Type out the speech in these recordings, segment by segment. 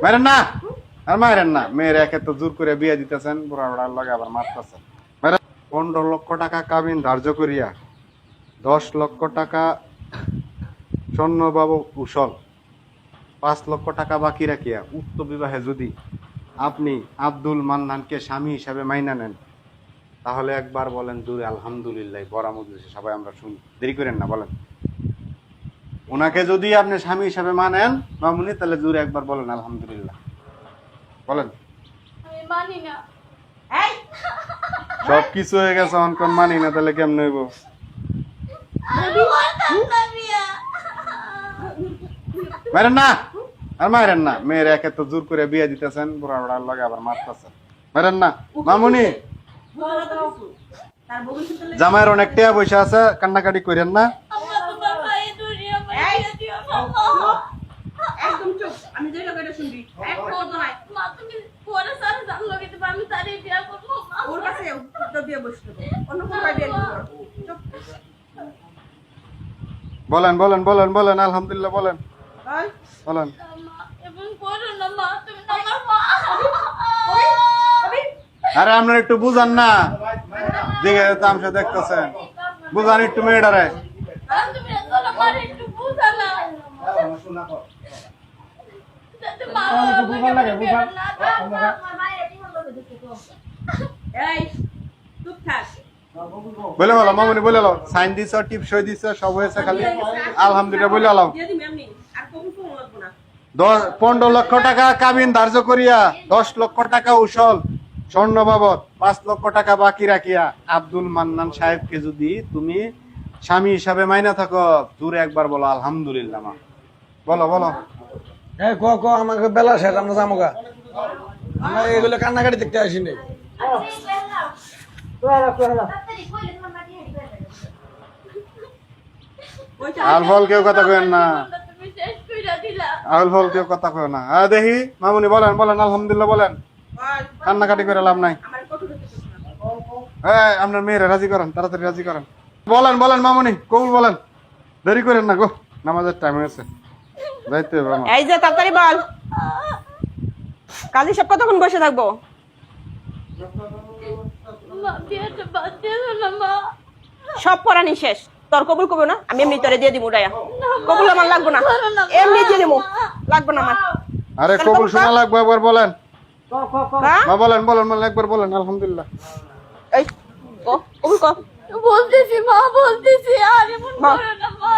মারেন না, আর মারেন না। মেয়ের একে তো জোর করে বিয়ে দিতেছেন, বুড়া বুড়ার লগে আবার মারতেছেন। 15 লক্ষ টাকা কাবিন ধার্য করিয়া 10 লক্ষ টাকা স্বর্ণবাবু উসল, 5 লক্ষ টাকা বাকি রাখিয়া উক্ত বিবাহে যদি আপনি আব্দুল মান্নানকে স্বামী হিসাবে মাইনা নেন, তাহলে একবার বলেন জোরে আলহামদুলিল্লাহ। বড় মজলিসে সবাই আমরা শুনি, দেরি করেন না, বলেন। ওনাকে যদি আপনি স্বামী হিসাবে মানেন মামুনি, তাহলে জোরে একবার বলেন আলহামদুলিল্লাহ, বলেন। আমি মানি না। সব কিছু হয়ে গেছে, অনকন মানি না, তাহলে কেমন হইব? মারেন না, আর মারেন না। মেয়ের একে তো জোর করে বিয়ে দিতেছেন, বুড়া বুড়ার লগে আবার মারতেছেন। মারেন না মামুনি। জামাইয়ের অনেক টাকা পয়সা আছে, কান্নাকাটি করেন না। একদম চুপ, আমি যেটা কইরা শুনবি এক কথা নাই। মা তুমি পরে সারা জান লগে দিবা, আমি তারে বিয়া করব। ওর কাছে তো বিয়ে বসতে হবে, অন্য কোন বিয়ে করব। চুপ। বলেন বলেন বলেন বলেন আলহামদুলিল্লাহ বলেন, ভাই বলেন। মা এবং করো না মা, তুমি না আমার মা। আরে আপনার একটু বুঝান না, দিকে তামসা দেখতেছেন, বুঝান একটু মেয়েটারে। তুমি এত আমার একটু বুঝা না। যাতে মা এই চুপ থাক। বলে বলো মামুনি, বলে লো। সাইন দিছ, টিপ সই দিছ, সব হয়েছে, খালি আলহামদুলিল্লাহ বলে আলাও। দিয়ে দিবি এমনি, আর কবুল ফোন লাগবে না। 15 লক্ষ টাকা কাবিন ধার্য করিয়া 10 লক্ষ টাকা উসল স্বর্ণ বাবদ 5 লক্ষ টাকা বাকি রাখিয়া আব্দুল মান্নান সাহেবকে যদি তুমি স্বামী হিসাবে মাইনা থাকো, জোরে একবার বলো আলহামদুলিল্লাহ। মা বলো বলো। হ্যাঁ ক আমাকে বেলা শেষ, আমরা যামোগা। আমরা এগুলো কান্নাকাটি দেখতে আসিনি। আল ফল কেউ কথা কেন না, তুমি শেষ কইরা দিলা। আল ফল কেউ কথা কেন না। দেখি মামুনি বলেন বলেন আলহামদুলিল্লাহ বলেন, ভাই কান্নাকাটি করে লাভ নাই। আমার কত দেখতেছ না। আপনার মেয়েরা রাজি করেন, তাড়াতাড়ি রাজি করেন। বলেন বলেন মামুনি, কবুল বলেন, দেরি করেন না গো, নামাজের টাইম হয়েছে, যাইতে হবে আমার। এই যে তাড়াতাড়ি বল, কালি সব কতক্ষণ বসে থাকবো? মা বিয়েটা বাদ দিও না মা। সব পড়ানি শেষ, তোর কবুল কবো না, আমি এমনি তোরে দিয়ে দিব উড়াইয়া। কবুল আমার লাগবো না, এমনি দিয়ে দিব, লাগবো না আমার। আরে কবুল শোনা লাগবে, একবার বলেন। হ্যাঁ মা বলেন বলেন বলেন, একবার বলেন আলহামদুলিল্লাহ। এই কবুল কর। বলতেছি মা, বলতেছি, আর এমন করো না মা।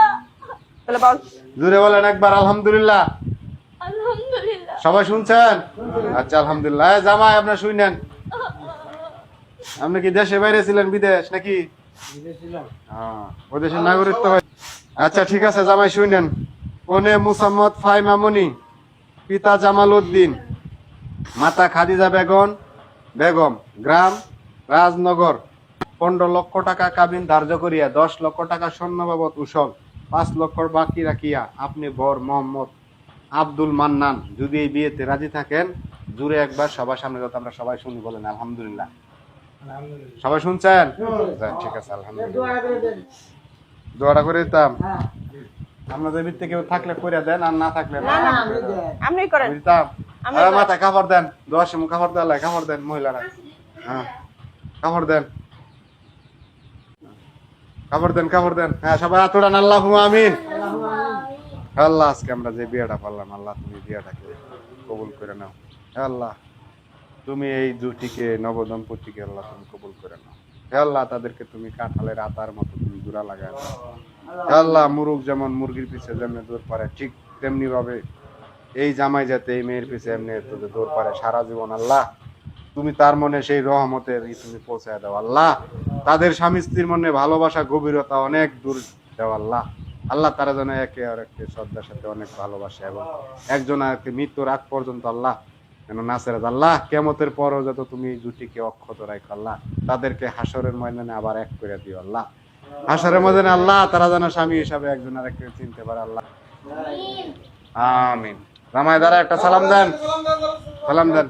তাহলে বল। জোরে বলেন একবার আলহামদুলিল্লাহ। আলহামদুলিল্লাহ। সবাই শুনছেন? আচ্ছা আলহামদুলিল্লাহ। জামাই আপনার শুনেন, আপনি কি দেশে বাইরে ছিলেন, বিদেশ নাকি? ও দেশের নাগরিকত্ব হয়। আচ্ছা ঠিক আছে জামাই শুনেন। কনে মুসাম্মদ ফাই মামুনি, পিতা জামাল উদ্দিন, মাতা খাদিজা বেগম, গ্রাম রাজনগর। 15 লক্ষ টাকা কাবিন ধার্য করিয়া 10 লক্ষ টাকা স্বর্ণ বাবদ উসল 5 লক্ষ বাকি রাখিয়া আপনি বর মোহাম্মদ আব্দুল মান্নান যদি এই বিয়েতে রাজি থাকেন, জুড়ে একবার সবার সামনে যত আমরা সবাই শুনি, বলেন আলহামদুলিল্লাহ। সবাই শুনছেন? ঠিক আছে আলহামদুলিল্লাহ। দোয়াটা করে দিতাম, আপনাদের ভিত্তি কেউ থাকলে করে দেন, আর না থাকলে আপনি করেন। দিতাম। মাথায় কাপড় দেন, দোয়ার সময় কাপড় দেওয়া লাগে, কাপড় দেন মহিলারা। হ্যাঁ কাপড় দেন, কাপড় দেন, কাপড় দেন। হ্যাঁ সবাই হাত উড়ান, আল্লাহুম্মা আমিন। আল্লাহ আজকে আমরা যে বিয়েটা পারলাম, আল্লাহ তুমি বিয়েটাকে কবুল করে নাও। আল্লাহ তুমি এই জুটিকে, নবদম্পতিকে আল্লাহ তুমি কবুল করে নাও। আল্লাহ তাদেরকে তুমি কাঁঠালের আতার মতো তুমি জোড়া লাগায় নাও। আল্লাহ মুরগ যেমন মুরগির পিছে যেমনি দৌড় পারে, ঠিক তেমনি ভাবে এই জামাই যাতে এই মেয়ের পিছে এমনি দৌড় পারে সারা জীবন। আল্লাহ তুমি তার মনে সেই রহমতের তুমি পৌঁছায় দাও। আল্লাহ তাদের স্বামী স্ত্রীর মনে ভালোবাসা গভীরতা অনেক দূর দাও। আল্লাহ আল্লাহ তারা যেন একে আর একটি শ্রদ্ধার সাথে অনেক ভালোবাসে, এবং একজন আর একটি মৃত্যুর আগ পর্যন্ত আল্লাহ যেন নাসেরাত। আল্লাহ কিয়ামতের পরও যত তুমি জুটিকে অক্ষত রাখো, আল্লাহ তাদেরকে হাসরের ময়দানে আবার এক করে দিও। আল্লাহ হাসরের ময়দানে আল্লাহ তারা যেন স্বামী হিসাবে একজন আর একটি চিনতে পারে। আল্লাহ আমিন। রামায় দ্বারা একটা সালাম দেন, সালাম দেন।